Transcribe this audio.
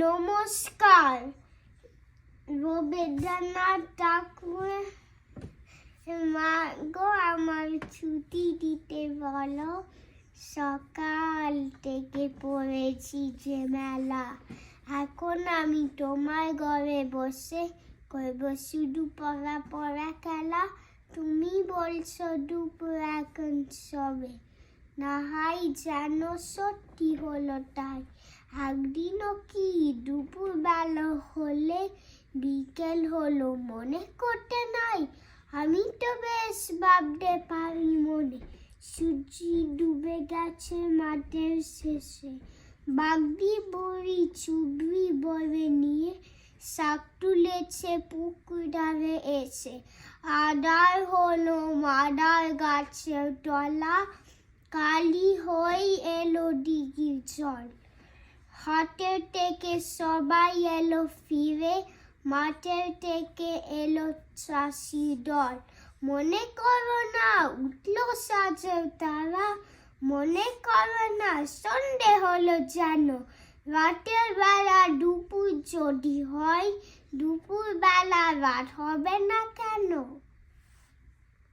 নমস্কার। রবীন্দ্রনাথ ঠাকুর মা গো আমার ছুটি দিতে বলো, সকাল থেকে পড়েছি যে মেলা। এখন আমি তোমার ঘরে বসে করব শুধু পড়া পড়া খেলা। তুমি বলছো দুপুর এখন সবে, না হয় যেন সত্যি হলো তাই। একদিনও কি দুপুর বেলা হলে বিকেল হলো মনে করতে নাই? আমি তো বেশ ভাবতে পারি মনে, সূর্য ডুবে গেছে মাঠের শেষে। বাগদি বুড়ি চুবড়ি বয়ে নিয়ে শাক তুলেছে পুকুর ধারে এসে। আদার হলো মাদার গাছের তলা, কালি হয়ে এলো দিঘির জল। হাটের থেকে সবাই এলো ফিরে, মাঠের থেকে এলো চাষি দল। মনে করো না উঠলো সাজের তারা, মনে করো না সন্ধে হলো যেন। রাতের বেলা দুপুর যদি হয়, দুপুর বেলা রাত হবে না কেন?